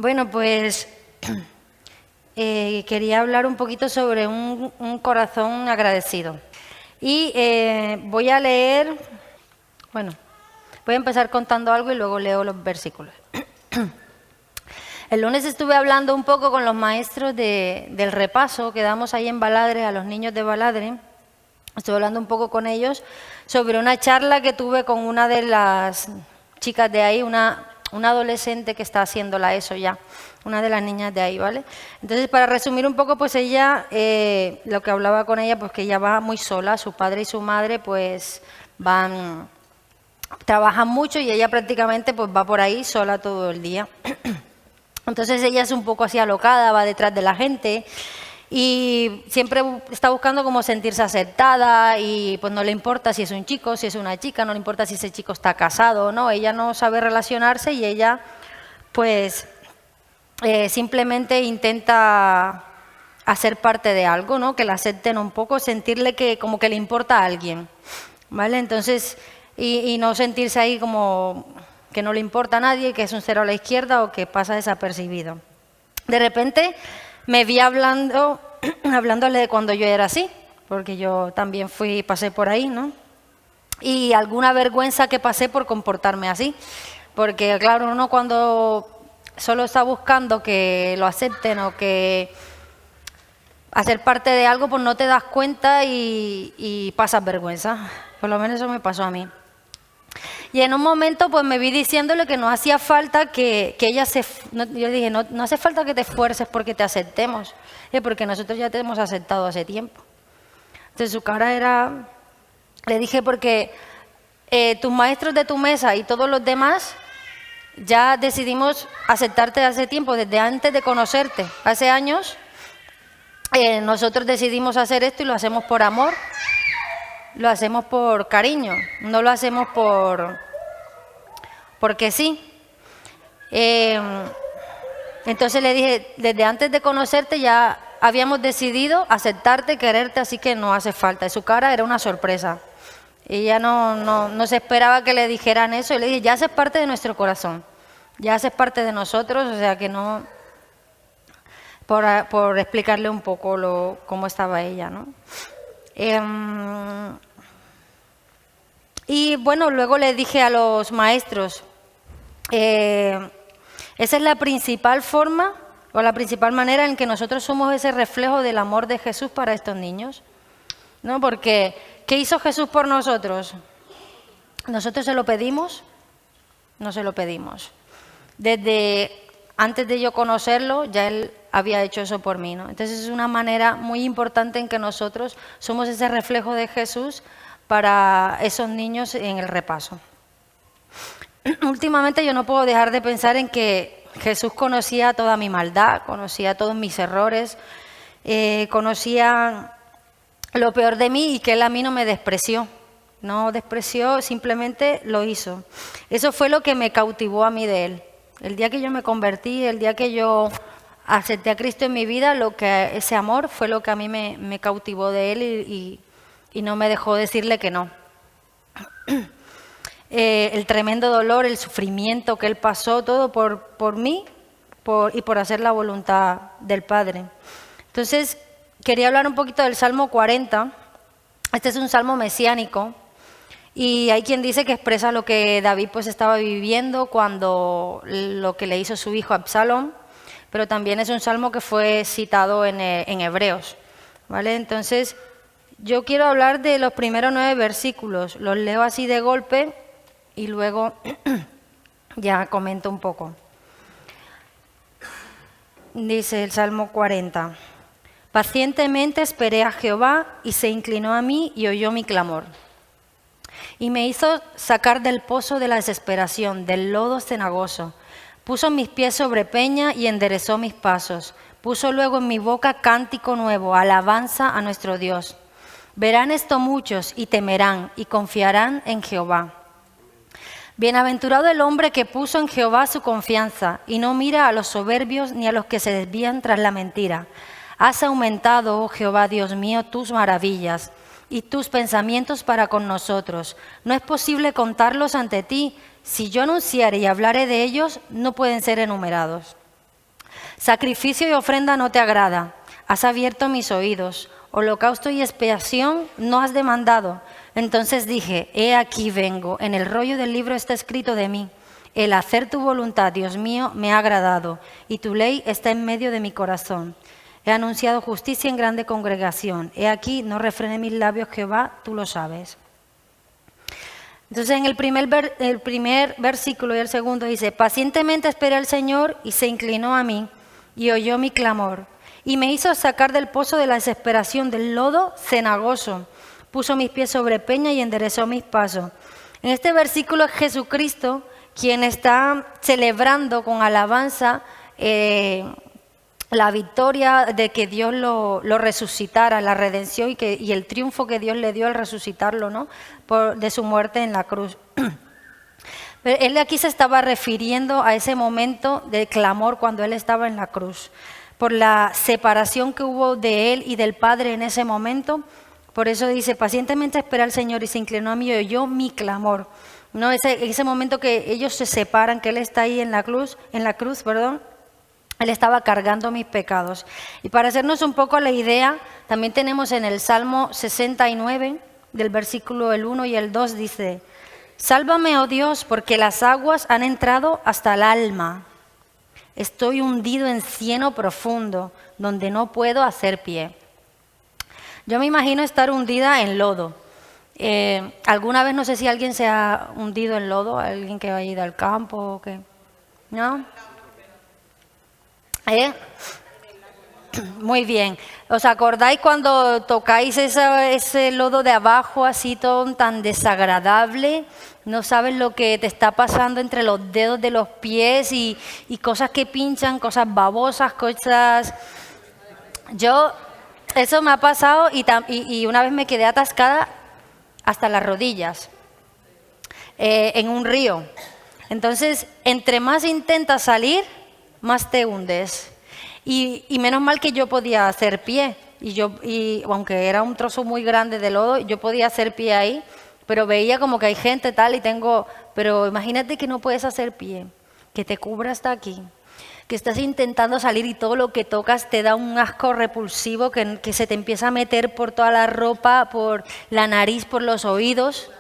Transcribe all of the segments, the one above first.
Bueno, pues quería hablar un poquito sobre un corazón agradecido. Y voy a leer, bueno, voy a empezar contando algo y luego leo los versículos. El lunes estuve hablando un poco con los maestros del repaso que damos ahí en Baladre, a los niños de Baladre. Estuve hablando un poco con ellos sobre una charla que tuve con una de las chicas de ahí, una adolescente que está haciendo la ESO ya, una de las niñas de ahí, ¿vale? Entonces, para resumir un poco, pues ella, lo que hablaba con ella, pues que ella va muy sola, su padre y su madre, pues trabajan mucho y ella prácticamente pues va por ahí sola todo el día. Entonces ella es un poco así alocada, va detrás de la gente y siempre está buscando como sentirse aceptada y pues no le importa si es un chico, si es una chica, no le importa si ese chico está casado o no, ella no sabe relacionarse y ella pues simplemente intenta hacer parte de algo, ¿no? Que la acepten un poco, sentirle que como que le importa a alguien, ¿vale? Entonces, y no sentirse ahí como que no le importa a nadie, que es un cero a la izquierda o que pasa desapercibido. De repente me vi hablándole de cuando yo era así, porque yo también pasé por ahí, ¿no? Y alguna vergüenza que pasé por comportarme así, porque claro, uno cuando solo está buscando que lo acepten o que hacer parte de algo, pues no te das cuenta y pasas vergüenza. Por lo menos eso me pasó a mí. Y en un momento pues me vi diciéndole que no hacía falta que ella yo dije, no hace falta que te esfuerces porque te aceptemos, porque nosotros ya te hemos aceptado hace tiempo. Entonces su cara era, le dije, porque tus maestros de tu mesa y todos los demás ya decidimos aceptarte hace tiempo, desde antes de conocerte, hace años. Nosotros decidimos hacer esto y lo hacemos por amor, lo hacemos por cariño, no lo hacemos porque sí. Entonces le dije, desde antes de conocerte ya habíamos decidido aceptarte, quererte, así que no hace falta. Y su cara era una sorpresa. Ella no se esperaba que le dijeran eso. Y le dije, ya haces parte de nuestro corazón, ya haces parte de nosotros, o sea que no... Por explicarle un poco cómo estaba ella, ¿no? Y bueno, luego le dije a los maestros, esa es la principal forma o la principal manera en que nosotros somos ese reflejo del amor de Jesús para estos niños, ¿no? Porque, ¿qué hizo Jesús por nosotros? ¿Nosotros se lo pedimos? No se lo pedimos. Desde antes de yo conocerlo, ya Él había hecho eso por mí, ¿no? Entonces es una manera muy importante en que nosotros somos ese reflejo de Jesús para esos niños en el repaso. Últimamente yo no puedo dejar de pensar en que Jesús conocía toda mi maldad, conocía todos mis errores, conocía lo peor de mí y que Él a mí no me despreció. No despreció, simplemente lo hizo. Eso fue lo que me cautivó a mí de Él. El día que yo me convertí, el día que yo acepté a Cristo en mi vida, ese amor fue lo que a mí me cautivó de Él y no me dejó decirle que no. El tremendo dolor, el sufrimiento que Él pasó, todo por mí y por hacer la voluntad del Padre. Entonces, quería hablar un poquito del Salmo 40. Este es un salmo mesiánico. Y hay quien dice que expresa lo que David pues estaba viviendo cuando lo que le hizo su hijo Absalón, pero también es un salmo que fue citado en Hebreos, ¿vale? Entonces, yo quiero hablar de los primeros 9 versículos, los leo así de golpe y luego ya comento un poco. Dice el Salmo 40, pacientemente esperé a Jehová y se inclinó a mí y oyó mi clamor. Y me hizo sacar del pozo de la desesperación, del lodo cenagoso. Puso mis pies sobre peña y enderezó mis pasos. Puso luego en mi boca cántico nuevo, alabanza a nuestro Dios. Verán esto muchos y temerán y confiarán en Jehová. Bienaventurado el hombre que puso en Jehová su confianza y no mira a los soberbios ni a los que se desvían tras la mentira. Has aumentado, oh Jehová, Dios mío, tus maravillas y tus pensamientos para con nosotros. No es posible contarlos ante ti. Si yo anunciare y hablaré de ellos, no pueden ser enumerados. Sacrificio y ofrenda no te agrada. Has abierto mis oídos. Holocausto y expiación no has demandado. Entonces dije, he aquí vengo. En el rollo del libro está escrito de mí. El hacer tu voluntad, Dios mío, me ha agradado, y tu ley está en medio de mi corazón. He anunciado justicia en grande congregación. He aquí, no refrené mis labios, Jehová, tú lo sabes. Entonces en el primer versículo y el segundo dice, pacientemente esperé al Señor y se inclinó a mí y oyó mi clamor. Y me hizo sacar del pozo de la desesperación, del lodo cenagoso. Puso mis pies sobre peña y enderezó mis pasos. En este versículo es Jesucristo quien está celebrando con alabanza la victoria de que Dios lo resucitara, la redención y el triunfo que Dios le dio al resucitarlo, ¿no? De su muerte en la cruz. Pero él aquí se estaba refiriendo a ese momento de clamor cuando él estaba en la cruz, por la separación que hubo de él y del Padre en ese momento. Por eso dice, pacientemente espera al Señor y se inclinó a mí y oyó mi clamor. No, ese momento que ellos se separan, que él está ahí en la cruz, él estaba cargando mis pecados. Y para hacernos un poco la idea, también tenemos en el Salmo 69, del versículo el 1 y el 2, dice, sálvame, oh Dios, porque las aguas han entrado hasta el alma. Estoy hundido en cieno profundo, donde no puedo hacer pie. Yo me imagino estar hundida en lodo. ¿Alguna vez, no sé si alguien se ha hundido en lodo? ¿Alguien que ha ido al campo o qué? ¿No? Muy bien. ¿Os acordáis cuando tocáis ese lodo de abajo, así todo tan desagradable? No sabes lo que te está pasando entre los dedos de los pies y cosas que pinchan, cosas babosas, cosas... Eso me ha pasado y una vez me quedé atascada hasta las rodillas en un río. Entonces, entre más intentas salir, más te hundes. Y menos mal que yo podía hacer pie. Y aunque era un trozo muy grande de lodo, yo podía hacer pie ahí, pero veía como que hay gente tal pero imagínate que no puedes hacer pie, que te cubra hasta aquí, que estás intentando salir y todo lo que tocas te da un asco repulsivo que se te empieza a meter por toda la ropa, por la nariz, por los oídos.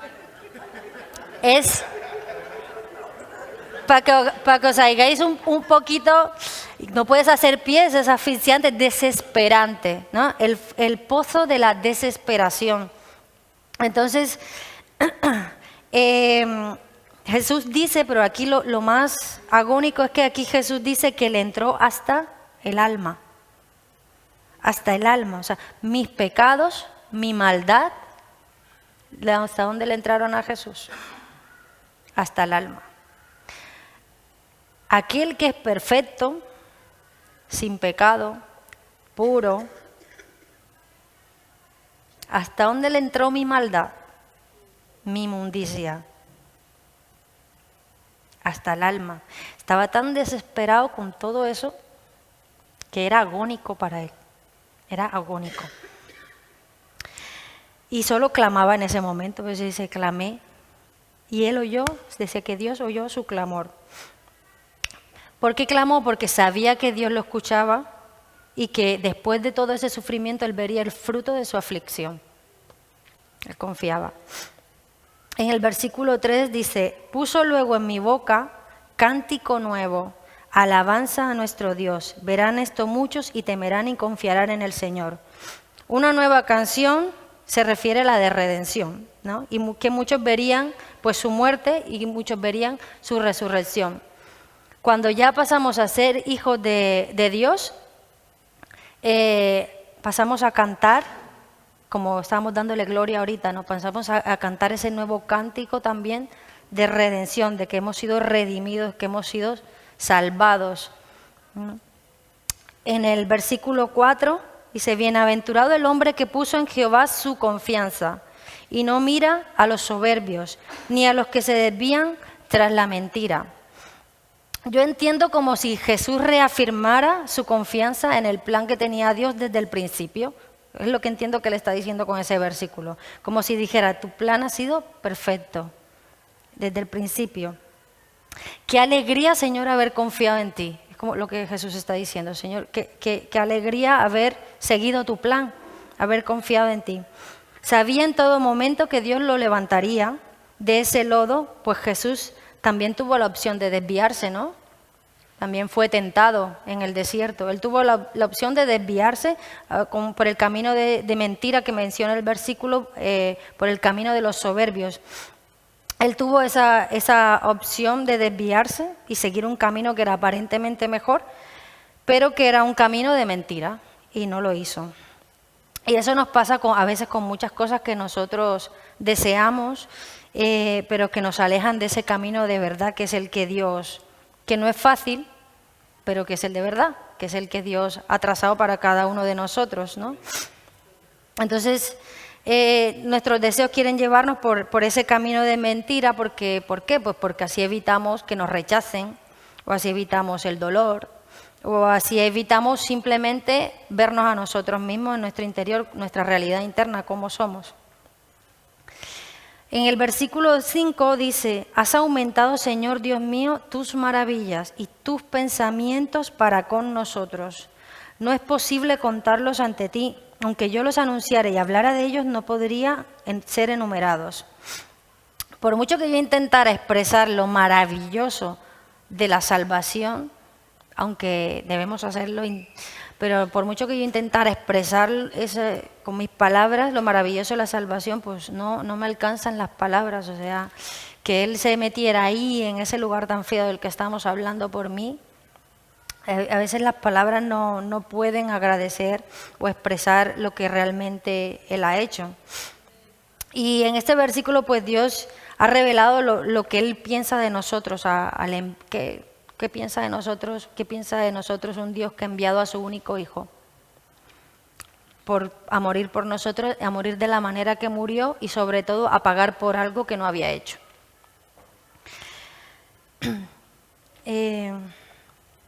Es... Para que os hagáis un poquito, no puedes hacer pies, es asfixiante, es desesperante, ¿no? El pozo de la desesperación. Entonces, Jesús dice, pero aquí lo más agónico es que aquí Jesús dice que le entró hasta el alma. Hasta el alma, o sea, mis pecados, mi maldad, ¿hasta dónde le entraron a Jesús? Hasta el alma. Aquel que es perfecto, sin pecado, puro, ¿hasta dónde le entró mi maldad? Mi inmundicia. Hasta el alma. Estaba tan desesperado con todo eso que era agónico para él. Era agónico. Y solo clamaba en ese momento, pues dice, clamé. Y él oyó, dice que Dios oyó su clamor. ¿Por qué clamó? Porque sabía que Dios lo escuchaba y que después de todo ese sufrimiento él vería el fruto de su aflicción. Él confiaba. En el versículo 3 dice, puso luego en mi boca cántico nuevo, alabanza a nuestro Dios. Verán esto muchos y temerán y confiarán en el Señor. Una nueva canción se refiere a la de redención, ¿no? Y que muchos verían pues su muerte y muchos verían su resurrección. Cuando ya pasamos a ser hijos de Dios, pasamos a cantar, como estábamos dándole gloria ahorita, ¿no? Pasamos a cantar ese nuevo cántico también de redención, de que hemos sido redimidos, que hemos sido salvados. En el versículo 4 dice, bienaventurado el hombre que puso en Jehová su confianza y no mira a los soberbios, ni a los que se desvían tras la mentira. Yo entiendo como si Jesús reafirmara su confianza en el plan que tenía Dios desde el principio. Es lo que entiendo que le está diciendo con ese versículo. Como si dijera, tu plan ha sido perfecto desde el principio. Qué alegría, Señor, haber confiado en ti. Es como lo que Jesús está diciendo, Señor, qué alegría haber seguido tu plan, haber confiado en ti. Sabía en todo momento que Dios lo levantaría de ese lodo, pues Jesús también tuvo la opción de desviarse, ¿no? También fue tentado en el desierto. Él tuvo la opción de desviarse por el camino de mentira que menciona el versículo, por el camino de los soberbios. Él tuvo esa opción de desviarse y seguir un camino que era aparentemente mejor, pero que era un camino de mentira, y no lo hizo. Y eso nos pasa a veces con muchas cosas que nosotros deseamos, pero que nos alejan de ese camino de verdad, que es el que Dios, que no es fácil, pero que es el de verdad, que es el que Dios ha trazado para cada uno de nosotros, ¿no? Entonces, nuestros deseos quieren llevarnos por ese camino de mentira, ¿por qué? Pues porque así evitamos que nos rechacen, o así evitamos el dolor, o así evitamos simplemente vernos a nosotros mismos en nuestro interior, nuestra realidad interna, cómo somos. En el versículo 5 dice, has aumentado, Señor Dios mío, tus maravillas y tus pensamientos para con nosotros. No es posible contarlos ante ti. Aunque yo los anunciara y hablara de ellos, no podría ser enumerados. Por mucho que yo intentara expresar lo maravilloso de la salvación, aunque debemos hacerlo, pero por mucho que yo intentara expresar con mis palabras lo maravilloso de la salvación, pues no me alcanzan las palabras. O sea, que Él se metiera ahí, en ese lugar tan feo del que estamos hablando por mí. A veces las palabras no pueden agradecer o expresar lo que realmente Él ha hecho. Y en este versículo, pues Dios ha revelado lo que Él piensa de nosotros, ¿qué piensa de nosotros? ¿Qué piensa de nosotros un Dios que ha enviado a su único Hijo a morir por nosotros, a morir de la manera que murió y sobre todo a pagar por algo que no había hecho?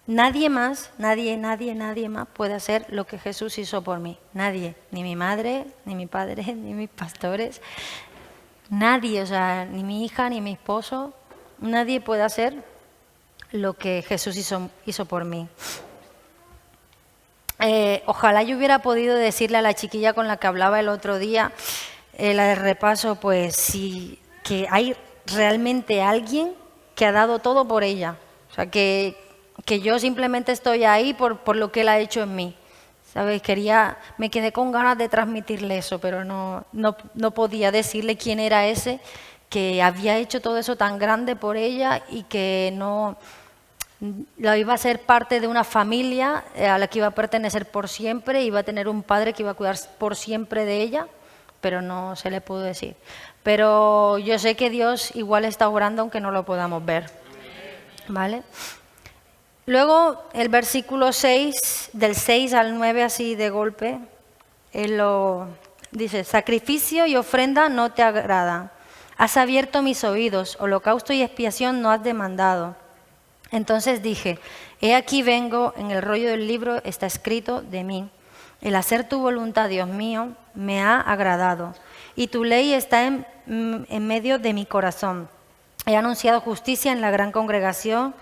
Nadie más puede hacer lo que Jesús hizo por mí. Nadie, ni mi madre, ni mi padre, ni mis pastores, nadie, o sea, ni mi hija, ni mi esposo, nadie puede hacer lo que Jesús hizo por mí. Ojalá yo hubiera podido decirle a la chiquilla con la que hablaba el otro día, la de repaso, pues sí, que hay realmente alguien que ha dado todo por ella. O sea, que yo simplemente estoy ahí por lo que Él ha hecho en mí. ¿Sabes? Me quedé con ganas de transmitirle eso, pero no podía decirle quién era ese que había hecho todo eso tan grande por ella y que no la iba a ser parte de una familia a la que iba a pertenecer por siempre, iba a tener un padre que iba a cuidar por siempre de ella, pero no se le pudo decir. Pero yo sé que Dios igual está obrando aunque no lo podamos ver, ¿vale? Luego el versículo 6, del 6 al 9 así de golpe, Él lo dice, sacrificio y ofrenda no te agradan. Has abierto mis oídos, holocausto y expiación no has demandado. Entonces dije, he aquí vengo, en el rollo del libro está escrito de mí. El hacer tu voluntad, Dios mío, me ha agradado. Y tu ley está en medio de mi corazón. He anunciado justicia en la gran congregación.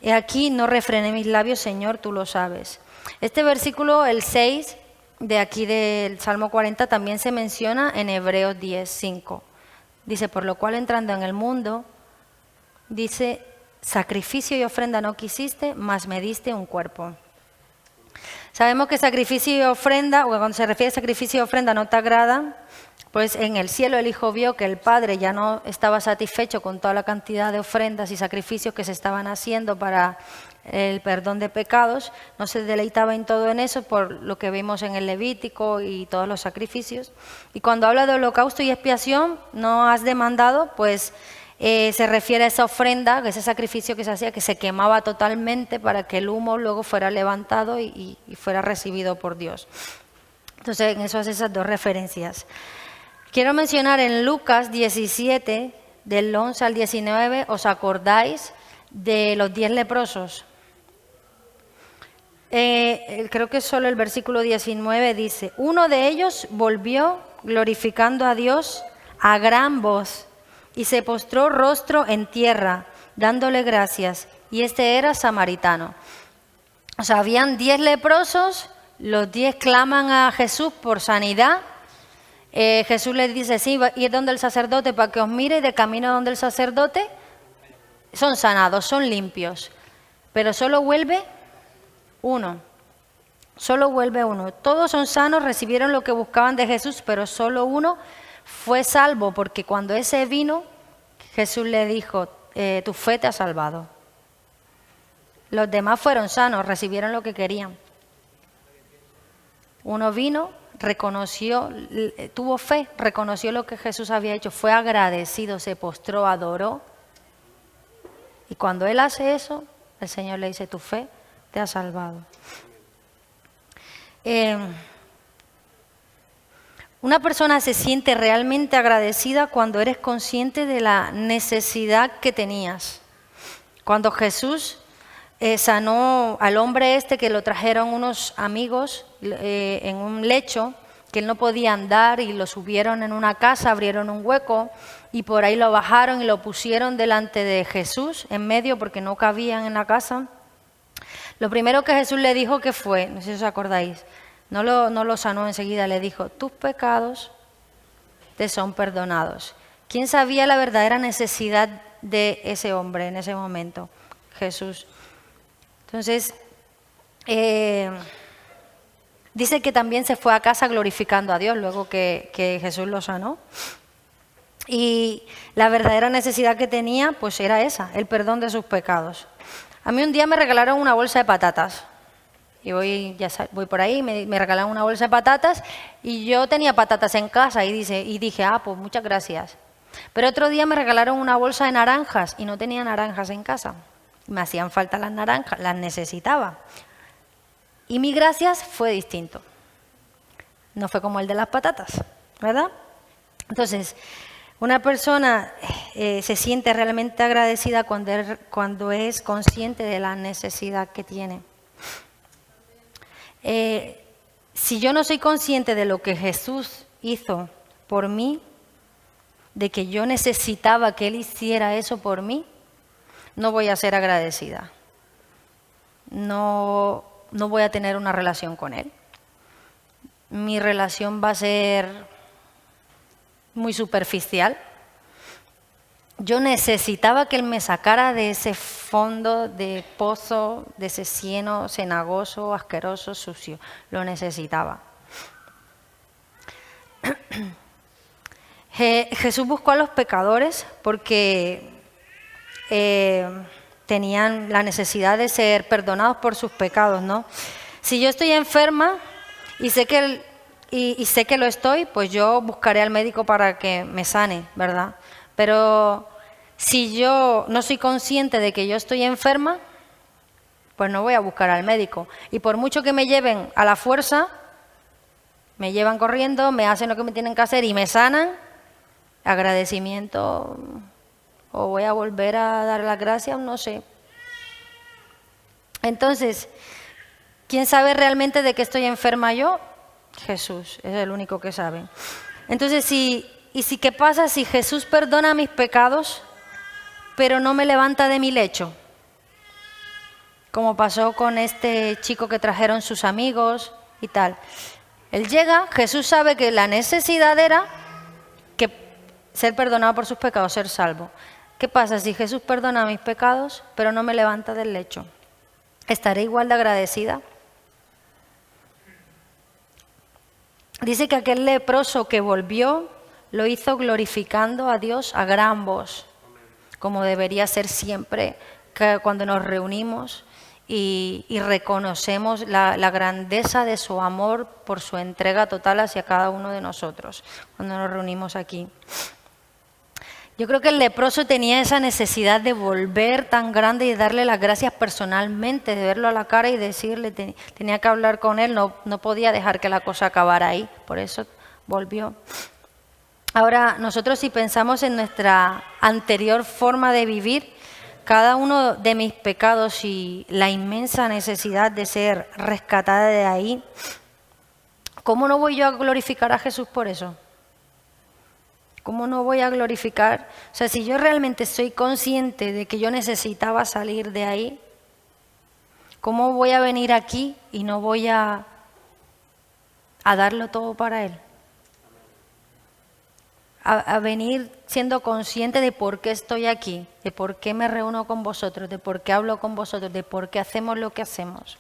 He aquí, no refrené mis labios, Señor, tú lo sabes. Este versículo, el 6, de aquí del Salmo 40, también se menciona en Hebreos 10, 5. Dice, por lo cual entrando en el mundo, dice, sacrificio y ofrenda no quisiste, mas me diste un cuerpo. Sabemos que sacrificio y ofrenda, o cuando se refiere a sacrificio y ofrenda no te agrada, pues en el cielo el Hijo vio que el Padre ya no estaba satisfecho con toda la cantidad de ofrendas y sacrificios que se estaban haciendo para el perdón de pecados, no se deleitaba en todo en eso por lo que vimos en el Levítico y todos los sacrificios. Y cuando habla de holocausto y expiación, no has demandado, pues se refiere a esa ofrenda, ese sacrificio que se hacía, que se quemaba totalmente para que el humo luego fuera levantado y fuera recibido por Dios. Entonces, en eso hace esas dos referencias. Quiero mencionar en Lucas 17, del 11 al 19, ¿os acordáis de los 10 leprosos? Creo que solo el versículo 19 dice, uno de ellos volvió glorificando a Dios a gran voz y se postró rostro en tierra, dándole gracias, y este era samaritano. O sea, habían 10 leprosos, los 10 claman a Jesús por sanidad. Jesús les dice, sí, ir donde el sacerdote para que os mire, y de camino donde el sacerdote son sanados, son limpios. Pero solo vuelve uno. Solo vuelve uno. Todos son sanos, recibieron lo que buscaban de Jesús, pero solo uno fue salvo, porque cuando ese vino, Jesús le dijo, tu fe te ha salvado. Los demás fueron sanos, recibieron lo que querían. Uno vino, reconoció, tuvo fe, reconoció lo que Jesús había hecho, fue agradecido, se postró, adoró. Y cuando él hace eso, el Señor le dice, tu fe te ha salvado. Una persona se siente realmente agradecida cuando eres consciente de la necesidad que tenías. Cuando Jesús sanó al hombre este que lo trajeron unos amigos en un lecho, que él no podía andar y lo subieron en una casa, abrieron un hueco y por ahí lo bajaron y lo pusieron delante de Jesús en medio porque no cabían en la casa. Lo primero que Jesús le dijo que fue, no sé si os acordáis, no lo sanó enseguida, le dijo, tus pecados te son perdonados. ¿Quién sabía la verdadera necesidad de ese hombre en ese momento? Jesús. Entonces, dice que también se fue a casa glorificando a Dios luego que Jesús lo sanó. Y la verdadera necesidad que tenía, pues era esa, el perdón de sus pecados. A mí un día me regalaron una bolsa de patatas. Y voy por ahí, me regalaron una bolsa de patatas y yo tenía patatas en casa y dije, pues muchas gracias. Pero otro día me regalaron una bolsa de naranjas y no tenía naranjas en casa. Me hacían falta las naranjas, las necesitaba. Y mi gracias fue distinto. No fue como el de las patatas, ¿verdad? Entonces, una persona se siente realmente agradecida cuando es consciente de la necesidad que tiene. Si yo no soy consciente de lo que Jesús hizo por mí, de que yo necesitaba que Él hiciera eso por mí, no voy a ser agradecida. No voy a tener una relación con Él. Mi relación va a ser muy superficial. Yo necesitaba que Él me sacara de ese fondo de pozo, de ese cieno cenagoso, asqueroso, sucio. Lo necesitaba. Jesús buscó a los pecadores porque tenían la necesidad de ser perdonados por sus pecados, ¿no? Si yo estoy enferma y sé que lo estoy, pues yo buscaré al médico para que me sane, ¿verdad? Pero si yo no soy consciente de que yo estoy enferma, pues no voy a buscar al médico. Y por mucho que me lleven a la fuerza, me llevan corriendo, me hacen lo que me tienen que hacer y me sanan, agradecimiento, o voy a volver a dar las gracias, no sé. Entonces, ¿quién sabe realmente de qué estoy enferma yo? Jesús, es el único que sabe. Entonces, ¿qué pasa si Jesús perdona mis pecados, pero no me levanta de mi lecho? Como pasó con este chico que trajeron sus amigos y tal. Él llega, Jesús sabe que la necesidad era que ser perdonado por sus pecados, ser salvo. ¿Qué pasa si Jesús perdona mis pecados, pero no me levanta del lecho? ¿Estaré igual de agradecida? Dice que aquel leproso que volvió lo hizo glorificando a Dios a gran voz, como debería ser siempre cuando nos reunimos y reconocemos la grandeza de su amor por su entrega total hacia cada uno de nosotros, cuando nos reunimos aquí. Yo creo que el leproso tenía esa necesidad de volver tan grande y darle las gracias personalmente, de verlo a la cara y decirle, tenía que hablar con él, no podía dejar que la cosa acabara ahí, por eso volvió. Ahora, nosotros si pensamos en nuestra anterior forma de vivir, cada uno de mis pecados y la inmensa necesidad de ser rescatada de ahí, ¿cómo no voy yo a glorificar a Jesús por eso? ¿Cómo no voy a glorificar? O sea, si yo realmente soy consciente de que yo necesitaba salir de ahí, ¿Cómo voy a venir aquí y no voy a darlo todo para Él? A venir siendo consciente de por qué estoy aquí, de por qué me reúno con vosotros, de por qué hablo con vosotros, de por qué hacemos lo que hacemos,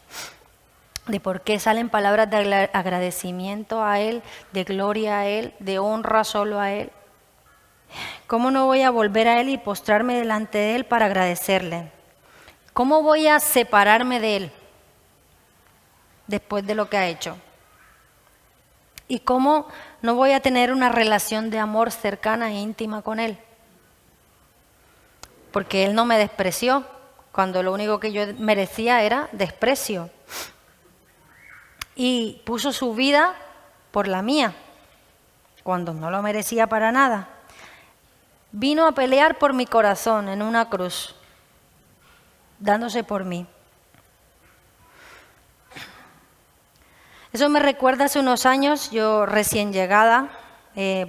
de por qué salen palabras de agradecimiento a Él, de gloria a Él, de honra solo a Él. ¿Cómo no voy a volver a Él y postrarme delante de Él para agradecerle? ¿Cómo voy a separarme de Él después de lo que ha hecho? ¿Y cómo no voy a tener una relación de amor cercana e íntima con Él? Porque Él no me despreció, cuando lo único que yo merecía era desprecio. Y puso su vida por la mía, cuando no lo merecía para nada. Vino a pelear por mi corazón en una cruz, dándose por mí. Eso me recuerda hace unos años, yo recién llegada,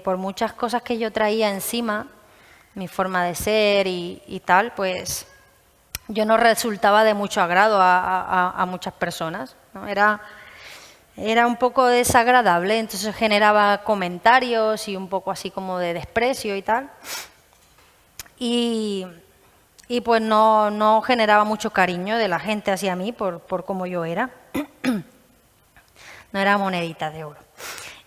por muchas cosas que yo traía encima, mi forma de ser y tal, pues yo no resultaba de mucho agrado a muchas personas, ¿no? Era un poco desagradable, entonces generaba comentarios y un poco así como de desprecio y tal. Y pues no generaba mucho cariño de la gente hacia mí por cómo yo era. No era monedita de oro.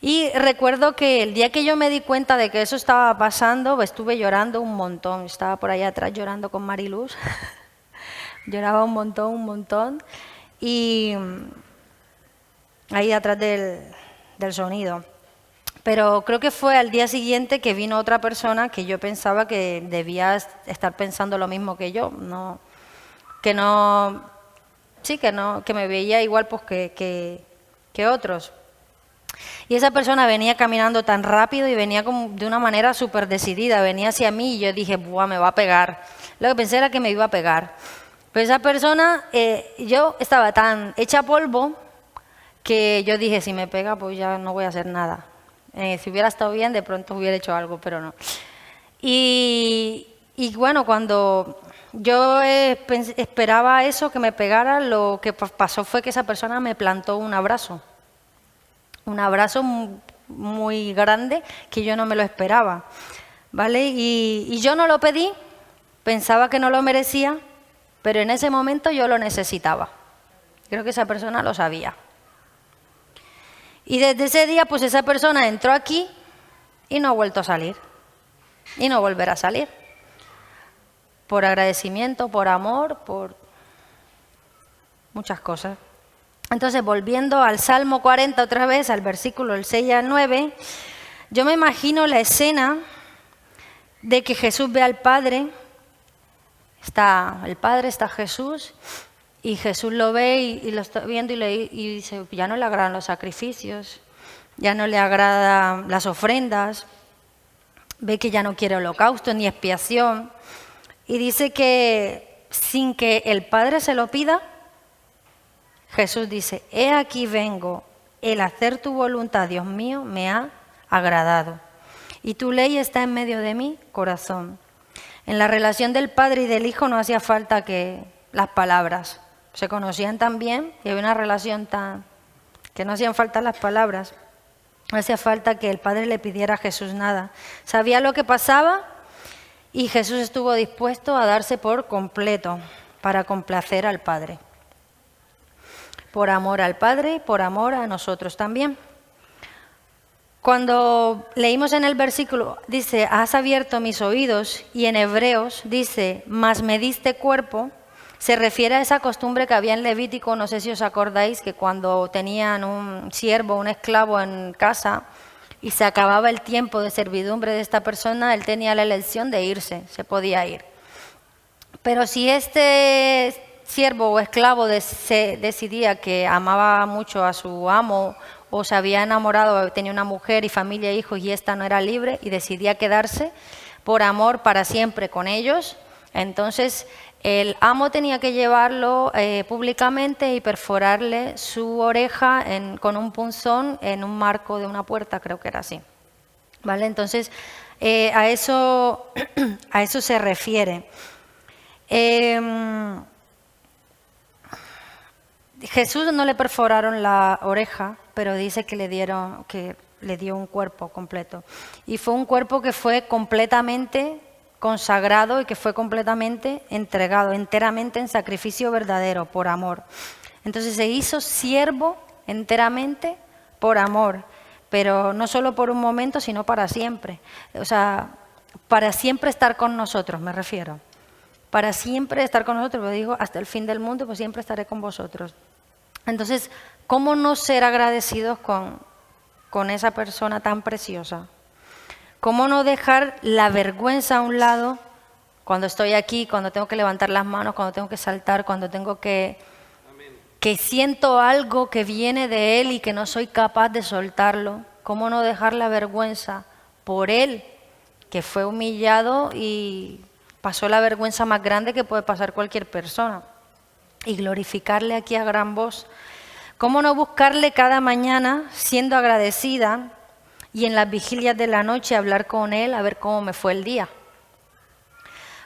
Y recuerdo que el día que yo me di cuenta de que eso estaba pasando, estuve llorando un montón. Estaba por allá atrás llorando con Mariluz. Lloraba un montón. Y ahí atrás del sonido. Pero creo que fue al día siguiente que vino otra persona que yo pensaba que debía estar pensando lo mismo que yo. Que me veía igual pues que otros. Y esa persona venía caminando tan rápido y venía como de una manera súper decidida, venía hacia mí y yo dije, ¡buah, me va a pegar! Lo que pensé era que me iba a pegar. Pero esa persona, yo estaba tan hecha polvo que yo dije, si me pega, pues ya no voy a hacer nada. Si hubiera estado bien, de pronto hubiera hecho algo, pero no. Y bueno, cuando yo esperaba eso, que me pegara, lo que pasó fue que esa persona me plantó un abrazo muy grande que yo no me lo esperaba, ¿vale? Y yo no lo pedí, pensaba que no lo merecía, pero en ese momento yo lo necesitaba. Creo que esa persona lo sabía. Y desde ese día, pues esa persona entró aquí y no ha vuelto a salir. Y no volverá a salir. Por agradecimiento, por amor, por muchas cosas. Entonces, volviendo al Salmo 40 otra vez, al versículo del 6 al 9, yo me imagino la escena de que Jesús ve al Padre, está el Padre, está Jesús, y Jesús lo ve y lo está viendo y dice, ya no le agradan los sacrificios, ya no le agradan las ofrendas, ve que ya no quiere holocausto ni expiación, y dice que sin que el Padre se lo pida, Jesús dice, he aquí vengo, el hacer tu voluntad, Dios mío, me ha agradado. Y tu ley está en medio de mi corazón. En la relación del Padre y del Hijo no hacía falta que las palabras. Se conocían tan bien y había una relación que no hacían falta las palabras. No hacía falta que el Padre le pidiera a Jesús nada. Sabía lo que pasaba y Jesús estuvo dispuesto a darse por completo para complacer al Padre. Por amor al Padre y por amor a nosotros también. Cuando leímos en el versículo, dice, has abierto mis oídos, y en Hebreos dice, mas me diste cuerpo, se refiere a esa costumbre que había en Levítico, no sé si os acordáis, que cuando tenían un siervo, un esclavo en casa, y se acababa el tiempo de servidumbre de esta persona, él tenía la elección de irse, se podía ir. Pero si este siervo o esclavo decidía que amaba mucho a su amo o se había enamorado, tenía una mujer y familia e hijos y esta no era libre y decidía quedarse por amor para siempre con ellos, entonces el amo tenía que llevarlo públicamente y perforarle su oreja con un punzón en un marco de una puerta, creo que era así. ¿Vale? Entonces a eso se refiere. Jesús no le perforaron la oreja, pero dice que le dio un cuerpo completo. Y fue un cuerpo que fue completamente consagrado y que fue completamente entregado, enteramente en sacrificio verdadero, por amor. Entonces se hizo siervo enteramente por amor, pero no solo por un momento, sino para siempre. O sea, para siempre estar con nosotros, me refiero. Para siempre estar con nosotros, lo digo, hasta el fin del mundo, pues siempre estaré con vosotros. Entonces, ¿cómo no ser agradecidos con esa persona tan preciosa? ¿Cómo no dejar la vergüenza a un lado cuando estoy aquí, cuando tengo que levantar las manos, cuando tengo que saltar, cuando tengo que siento algo que viene de Él y que no soy capaz de soltarlo? ¿Cómo no dejar la vergüenza por Él, que fue humillado y pasó la vergüenza más grande que puede pasar cualquier persona? Y glorificarle aquí a gran voz. ¿Cómo no buscarle cada mañana siendo agradecida y en las vigilias de la noche hablar con Él a ver cómo me fue el día?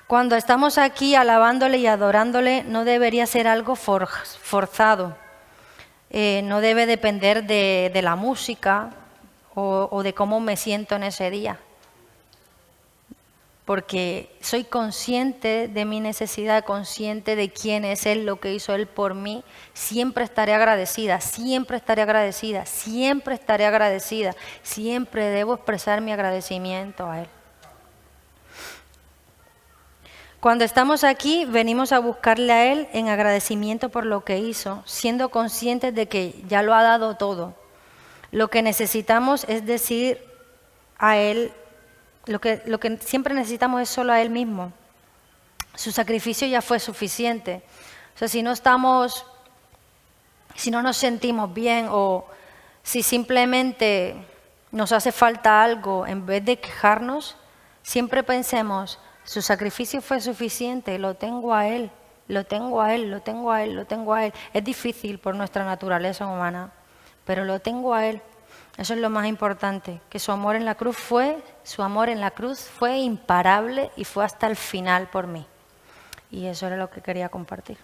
Cuando estamos aquí alabándole y adorándole, no debería ser algo forzado. No debe depender de la música o de cómo me siento en ese día. Porque soy consciente de mi necesidad, consciente de quién es Él, lo que hizo Él por mí. Siempre estaré agradecida, siempre estaré agradecida, siempre estaré agradecida. Siempre debo expresar mi agradecimiento a Él. Cuando estamos aquí, venimos a buscarle a Él en agradecimiento por lo que hizo, siendo conscientes de que ya lo ha dado todo. Lo que necesitamos es decir a Él, lo que siempre necesitamos es solo a Él mismo. Su sacrificio ya fue suficiente. O sea, si no nos sentimos bien o si simplemente nos hace falta algo, en vez de quejarnos, siempre pensemos, su sacrificio fue suficiente, lo tengo a Él, lo tengo a Él, lo tengo a Él, lo tengo a Él. Es difícil por nuestra naturaleza humana, pero lo tengo a Él. Eso es lo más importante, que su amor en la cruz fue imparable y fue hasta el final por mí. Y eso era lo que quería compartir.